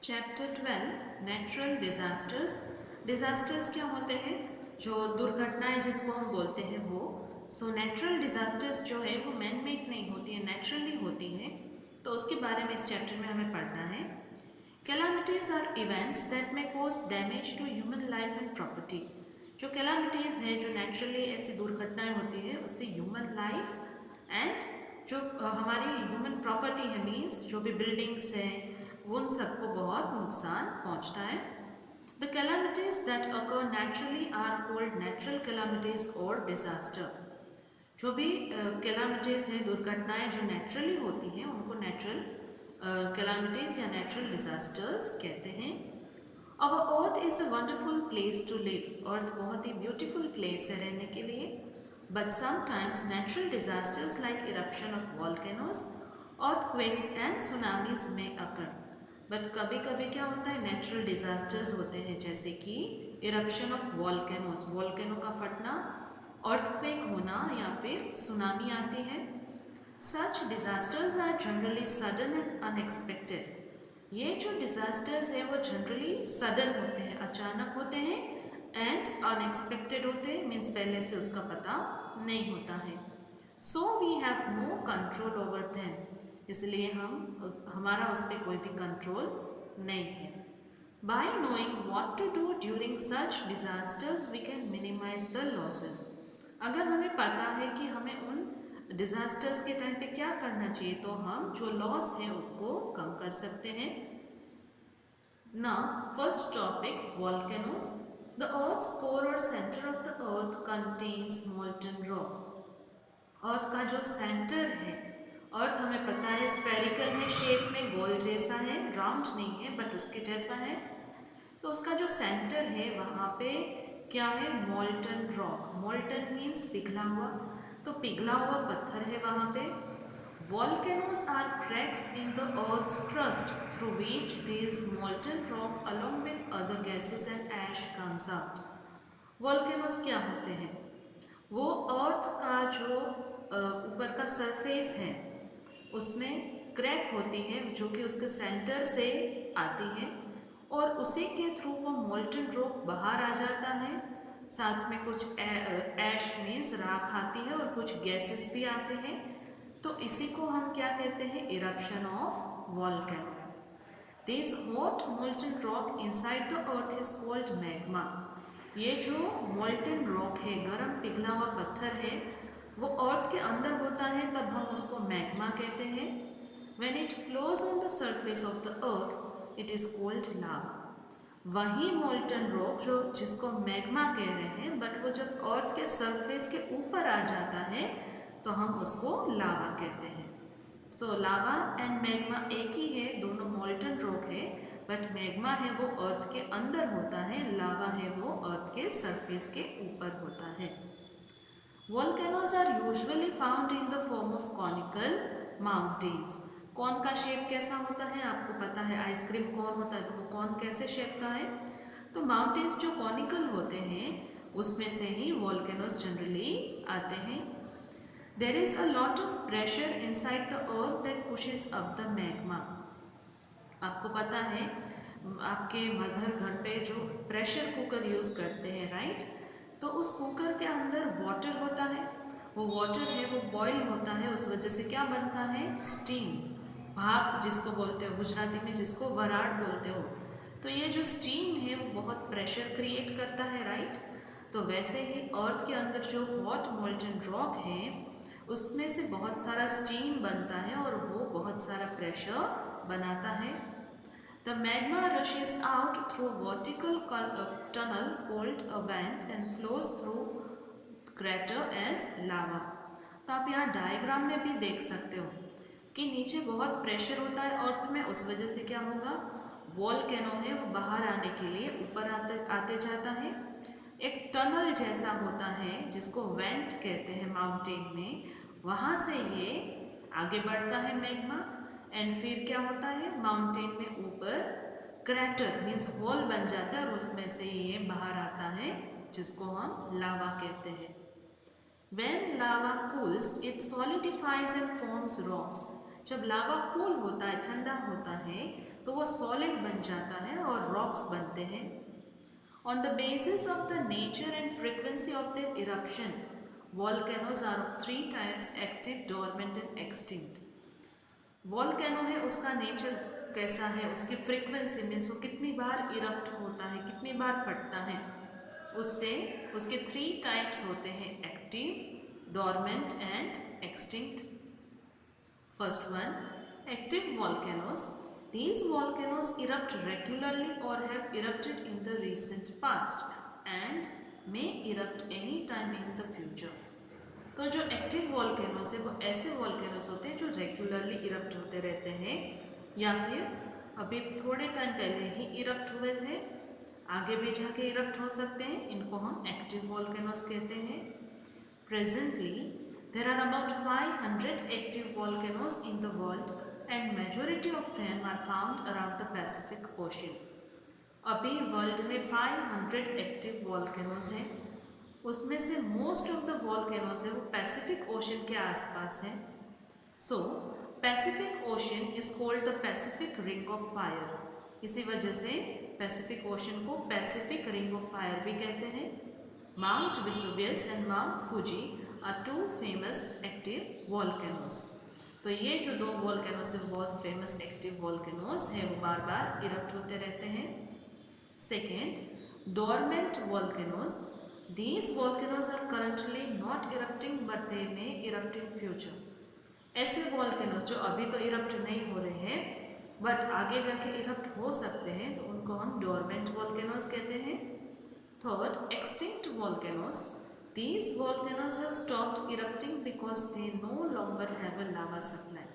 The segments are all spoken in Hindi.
Chapter 12 natural disasters. डिज़ास्टर्स क्या होते हैं? जो दुर्घटनाएं जिसको हम बोलते हैं वो। नेचुरल डिज़ास्टर्स जो है वो मैन मेड नहीं होती है, नेचुरली होती है। तो उसके बारे में इस चैप्टर में हमें पढ़ना है। Calamities are events that may cause damage to human life and property. जो कैलामिटीज़ है, जो नेचुरली ऐसी दुर्घटनाएं होती है, उससे ह्यूमन लाइफ एंड जो हमारी ह्यूमन प्रॉपर्टी है, मीन्स जो भी बिल्डिंग्स हैं, उन सबको बहुत नुकसान पहुंचता है। The calamities that occur naturally are called natural calamities और डिजास्टर। जो भी कैलामिटीज है, दुर्घटनाएं जो नेचुरली होती हैं, उनको नेचुरल कैलामिटीज या नेचुरल डिजास्टर्स कहते हैं। Our earth is a wonderful place to live. Earth बहुत ही ब्यूटीफुल प्लेस है रहने के लिए। But sometimes natural disasters like eruption of volcanoes, earthquakes and tsunamis में अकर। बट कभी कभी क्या होता है, नेचुरल डिजास्टर्स होते हैं, जैसे कि इरप्शन ऑफ वॉल्केनोज, वॉल्केनो का फटना, अर्थक्वेक होना, या फिर सुनामी आती है। Such disasters are generally sudden and unexpected. ये जो डिजास्टर्स है वो जनरली सडन होते हैं, अचानक होते हैं, एंड अनएक्सपेक्टेड होते हैं, मीन्स पहले से उसका पता नहीं होता है। So we have no control over them. इसलिए हमारा उस पर कोई भी कंट्रोल नहीं है। By knowing what to do during such disasters we can minimise the losses. अगर हमें पता है कि हमें उन डिजास्टर्स के टाइम पे क्या करना चाहिए, तो हम जो लॉस है उसको कम कर सकते हैं। Now, first topic, volcanoes. The Earth's core or center of the Earth contains molten rock. अर्थ का जो सेंटर है, अर्थ हमें पता है स्फेरिकल है शेप में, गोल जैसा है, राउंड नहीं है बट उसके जैसा है। तो उसका जो सेंटर है वहाँ पे क्या है, मोल्टन रॉक। मोल्टन मीन्स पिघला हुआ, तो पिघला हुआ पत्थर है वहाँ पे। Volcanoes are cracks in the Earth's crust through which these molten rock along with other gases and ash comes out. Volcanoes क्या होते हैं? वो अर्थ का जो ऊपर का सरफेस है उसमें क्रैक होती है, जो कि उसके सेंटर से आती है, और उसी के थ्रू वो मोल्टन रॉक बाहर आ जाता है। साथ में कुछ ऐश मीन्स राख आती है और कुछ गैसेस भी आते हैं। तो इसी को हम क्या कहते हैं, eruption of volcano. This hot molten rock inside the earth is called magma. ये जो मोल्टन रॉक है, गर्म पिघला हुआ पत्थर है, वो अर्थ के अंदर होता है, तब हम उसको मैग्मा कहते हैं। When it flows on the surface of the earth it is called lava. वही मोल्टन रॉक जो जिसको मैग्मा कह रहे हैं, बट वो जब अर्थ के सरफेस के ऊपर आ जाता है तो हम उसको लावा कहते हैं। सो लावा एंड मैग्मा एक ही है, दोनों मोल्टन रॉक है, बट मैग्मा है वो अर्थ के अंदर होता है, लावा है वो अर्थ के सरफेस के ऊपर होता है। Volcanoes are usually found in the form of conical mountains. कौन का शेप कैसा होता है, आपको पता है आइसक्रीम कौन होता है, तो वो कौन कैसे शेप का है? तो माउंटेन्स जो कॉनिकल होते हैं उसमें से ही वॉल्केनोज जनरली आते हैं। There is a lot of pressure inside the earth that pushes up the magma. आपको पता है आपके मदर घर पे जो प्रेशर कुकर यूज़ करते हैं, राइट? तो उस कुकर के अंदर वाटर होता है, वो वाटर है वो बॉयल होता है, उस वजह से क्या बनता है, स्टीम, भाप जिसको बोलते हो गुजराती में, जिसको वराड़ बोलते हो। तो ये जो स्टीम है वो बहुत प्रेशर क्रिएट करता है, राइट? तो वैसे ही अर्थ के अंदर जो हॉट मोल्टन रॉक है उसमें से बहुत सारा स्टीम बनता है और वो बहुत सारा प्रेशर बनाता है। The magma rushes out through vertical tunnel called a vent and flows through crater as lava. तो आप यहाँ डायग्राम में भी देख सकते हो कि नीचे बहुत प्रेशर होता है अर्थ में, उस वजह से क्या होगा, वॉल्केनो है वो बाहर आने के लिए ऊपर आते जाता है। एक टनल जैसा होता है जिसको वेंट कहते हैं माउंटेन में, वहाँ से ये आगे बढ़ता है मैग्मा, एंड फिर क्या होता है, माउंटेन में ऊपर क्रैटर मीन्स होल बन जाता है और उसमें से ये बाहर आता है, जिसको हम लावा कहते हैं। When lava cools, it solidifies and forms rocks. जब लावा कूल होता है, ठंडा होता है, तो वो सॉलिड बन जाता है और रॉक्स बनते हैं। On the basis of the nature and frequency of their eruption, volcanoes are of three types: active, dormant and extinct. Volcano है, उसका नेचर कैसा है, उसकी फ्रीक्वेंसी मीन्स वो कितनी बार इरप्ट होता है, कितनी बार फटता है, उससे उसके 3 टाइप्स होते हैं: active, dormant and extinct. First one, active volcanoes. These volcanoes erupt regularly or have erupted in the recent past and may erupt any time in the future. तो जो एक्टिव वॉल्केनोज है वो ऐसे वॉल्केनोज होते हैं जो रेगुलरली इरप्ट होते रहते हैं या फिर अभी थोड़े टाइम पहले ही इरप्ट हुए थे, आगे भी जाके इरप्ट हो सकते हैं, इनको हम एक्टिव वॉल्केनोज कहते हैं। Presently there are about 500 active volcanoes in the world and majority of them are found around the Pacific Ocean. अभी वर्ल्ड में 500 एक्टिव वॉल्केनोज हैं, उसमें से मोस्ट ऑफ द वॉल्केनोज है वो पैसिफिक ओशन के आसपास हैं। So Pacific Ocean is called the Pacific Ring of Fire. इसी वजह से पैसिफिक ओशन को पैसिफिक रिंग ऑफ फायर भी कहते हैं। Mount Vesuvius and Mount Fuji are 2 famous active volcanoes. तो ये जो 2 वॉल्केनोज है बहुत फेमस एक्टिव वॉल्केनोज है, वो बार बार इरप्ट होते रहते हैं। Second, dormant volcanoes. These volcanoes are currently not erupting but they may erupt in future. ऐसे वॉल्केनोज जो अभी तो इरप्ट नहीं हो रहे हैं बट आगे जाके इरप्ट हो सकते हैं, तो उनको हम डोरमेंट वॉल्केनोज कहते हैं। Third, extinct volcanoes. These volcanoes have stopped erupting because they no longer have a lava supply.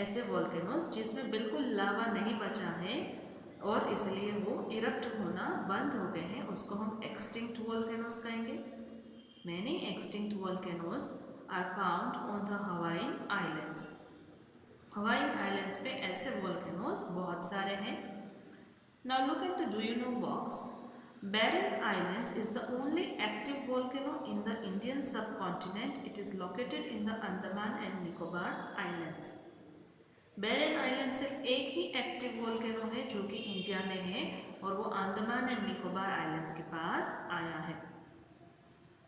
ऐसे वॉल्केनोज जिसमें बिल्कुल लावा नहीं बचा है और इसलिए वो इरप्ट होना बंद हो गए हैं, उसको हम एक्सटिंक्ट वॉल्केनोज कहेंगे। Many extinct volcanoes are found on the Hawaiian islands. Hawaiian islands पे ऐसे वॉल्केनोज बहुत सारे हैं। Now look at the do you know box. Barren Islands is the only active volcano in the Indian subcontinent. It is located in the Andaman and Nicobar Islands. Barren Island सिर्फ एक ही एक्टिव वॉल्केनो है जो कि इंडिया में है और वो अंडमान एंड निकोबार आइलैंड्स के पास आया है।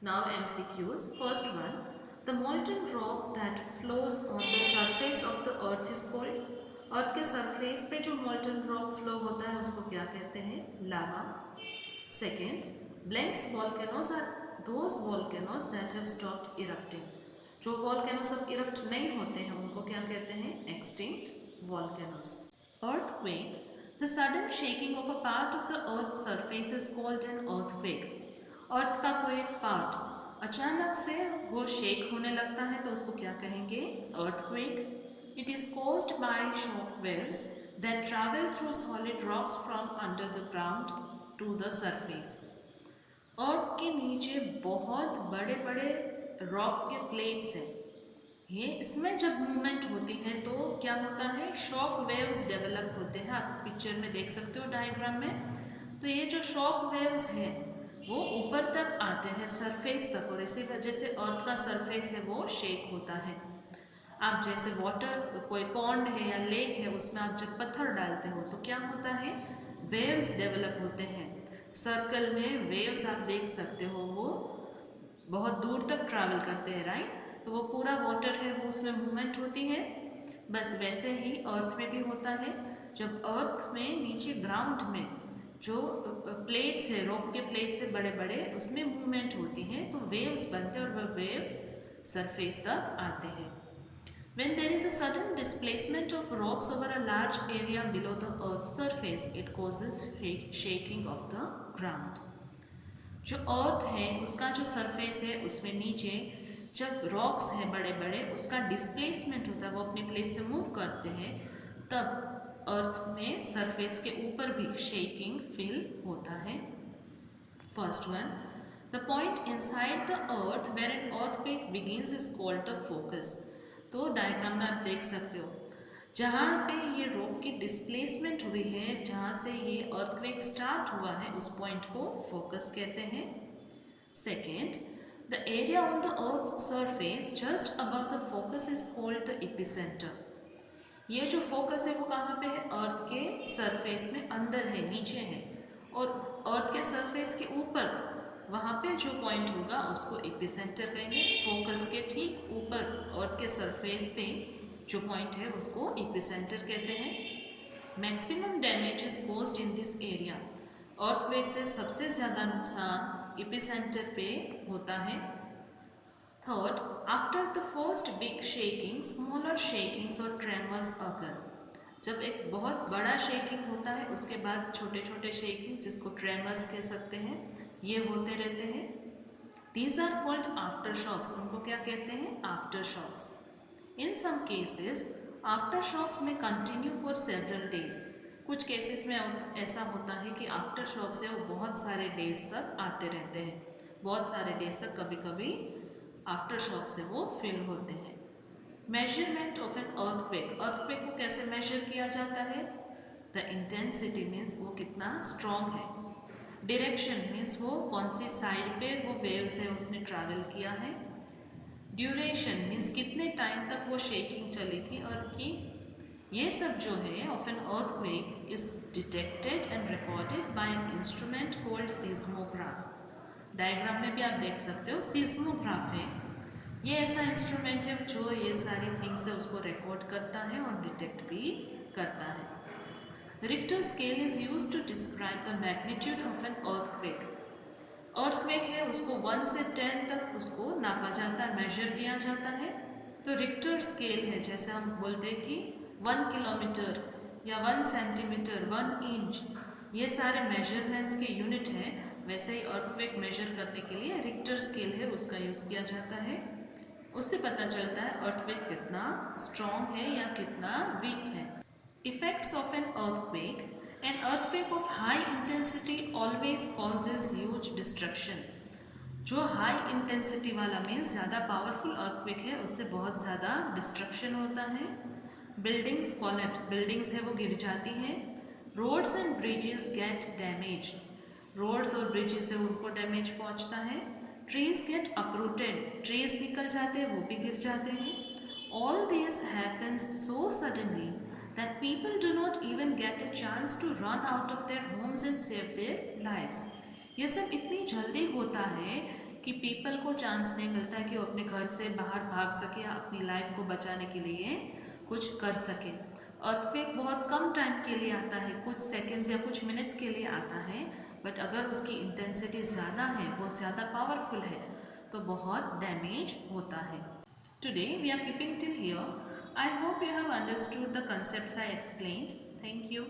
Now MCQs. First one, the molten rock that flows on the surface of the earth is called. Earth के सरफेस पे जो मोल्टन रॉक फ्लो होता है उसको क्या कहते हैं? Lava. Second, blanks volcanoes are those volcanoes that have stopped erupting. जो वॉल्केनोज अब इरप्ट नहीं होते हैं उनको क्या कहते हैं? Extinct volcanoes. Earthquake, the sudden shaking of a part of the earth surface is called an earthquake. Earth का कोई एक पार्ट अचानक से वो शेक होने लगता है तो उसको क्या कहेंगे? Earthquake. It is caused by shock waves that travel through solid rocks from under the ground to the surface. Earth के नीचे बहुत बड़े बड़े रॉक के प्लेट्स हैं, ये इसमें जब मूवमेंट होती है तो क्या होता है? शॉक वेव्स डेवलप होते हैं। आप पिक्चर में देख सकते हो डायग्राम में। तो ये जो शॉक वेव्स हैं वो ऊपर तक आते हैं सरफेस तक और इसी वजह से अर्थ का सरफेस है वो शेक होता है। आप जैसे वाटर, कोई पॉन्ड है या लेक है, उसमें आप जब पत्थर डालते हो तो क्या होता है? वेव्स डेवलप होते हैं। सर्कल में वेव्स आप देख सकते हो, वो बहुत दूर तक ट्रैवल करते हैं, राइट? तो वो पूरा वाटर है वो उसमें मूवमेंट होती है। बस वैसे ही अर्थ में भी होता है। जब अर्थ में नीचे ग्राउंड में जो प्लेट्स है, रॉक के प्लेट्स है बड़े बड़े, उसमें मूवमेंट होती है तो वेव्स बनते हैं और वह वेव्स सरफेस तक आते हैं. When there is a sudden displacement of rocks over a large area below the earth's surface, it causes shaking of the ground. जो अर्थ है उसका जो सरफेस है उसमें नीचे जब रॉक्स हैं बड़े बड़े, उसका डिस्प्लेसमेंट होता है, वो अपनी प्लेस से मूव करते हैं, तब अर्थ में सरफेस के ऊपर भी शेकिंग फील होता है. First one, the point inside the earth where an earthquake begins is called the focus. तो डायग्राम में आप देख सकते हो जहाँ पे ये रॉक की डिस्प्लेसमेंट हुई है, जहाँ से ये अर्थक्वेक स्टार्ट हुआ है, उस पॉइंट को फोकस कहते हैं. Second, the area on the earth's surface just above the focus is called the epicentre. ये जो फोकस है वो कहाँ पे है, अर्थ के सरफेस में अंदर है, नीचे है, और अर्थ के सरफेस के ऊपर वहाँ पे जो पॉइंट होगा उसको एपिसेंटर कहेंगे। फोकस के ठीक ऊपर अर्थ के सरफेस पे जो पॉइंट है उसको एपिसेंटर कहते हैं। Maximum damage is caused in this area. Earthquake से सबसे ज़्यादा नुकसान एपिसेंटर पे होता है। Third, after the first big shaking smaller shakings और ट्रेमर्स अकर। जब एक बहुत बड़ा शेकिंग होता है उसके बाद छोटे छोटे शेकिंग, जिसको ट्रेमर्स कह सकते हैं, ये होते रहते हैं। These are called aftershocks. उनको क्या कहते हैं, aftershocks. In some cases aftershocks में कंटिन्यू फॉर सेवरल डेज। कुछ केसेस में ऐसा होता है कि आफ्टर शॉक से वो बहुत सारे डेज तक आते रहते हैं, बहुत सारे डेज तक कभी कभी आफ्टर शॉक से वो फील होते हैं। Measurement of an earthquake. Earthquake को कैसे मेजर किया जाता है? द इंटेंसिटी मीन्स वो कितना स्ट्रॉन्ग है। डायरेक्शन मीन्स वो कौन सी साइड पे वो वेव्स है उसने ट्रैवल किया है। ड्यूरेशन मीन्स कितने टाइम तक वो शेकिंग चली थी अर्थ की। ये सब जो है of an earthquake is detected and recorded by an instrument called seismograph. Diagram में भी आप देख सकते हो सीस्मोग्राफ है। ये ऐसा इंस्ट्रूमेंट है जो ये सारी थिंग्स है उसको रिकॉर्ड करता है और डिटेक्ट भी करता है। Richter scale is use to describe the magnitude of an earthquake. Earthquake है उसको 1 से 10 तक उसको नापा जाता है, मेजर किया जाता है। तो रिक्टर स्केल है, जैसे हम बोलते हैं कि 1 किलोमीटर या 1 सेंटीमीटर, 1 इंच, ये सारे मेजरमेंट्स के यूनिट हैं। वैसे ही अर्थक्वेक मेजर करने के लिए रिक्टर स्केल है उसका यूज़ किया जाता है। उससे पता चलता है अर्थक्वेक कितना स्ट्रॉन्ग है या कितना वीक है। Effects of an earthquake. An earthquake of high intensity always causes huge destruction. जो हाई इंटेंसिटी वाला मीन्स ज़्यादा पावरफुल अर्थक्वेक है उससे बहुत ज़्यादा डिस्ट्रक्शन होता है। बिल्डिंग्स कोलैप्स, बिल्डिंग्स है वो गिर जाती हैं। Roads and bridges get damage, roads और ब्रिजेस से उनको डैमेज पहुंचता है। ट्रीज गेट अपरूटेड, ट्रीज निकल जाते हैं वो भी गिर जाते हैं। All this happens so suddenly that people do not even get a chance to run out of their homes and save their lives. ये सब इतनी जल्दी होता है कि पीपल को चांस नहीं मिलता कि वो अपने घर से बाहर भाग सके या अपनी लाइफ को बचाने के लिए कुछ कर सके। अर्थक्वेक बहुत कम टाइम के लिए आता है, कुछ सेकेंड्स या कुछ मिनट्स के लिए आता है, बट अगर उसकी इंटेंसिटी ज़्यादा है, वो ज़्यादा पावरफुल है, तो बहुत डैमेज होता है। Today we are keeping till here. I hope you have understood the concepts I explained. Thank you.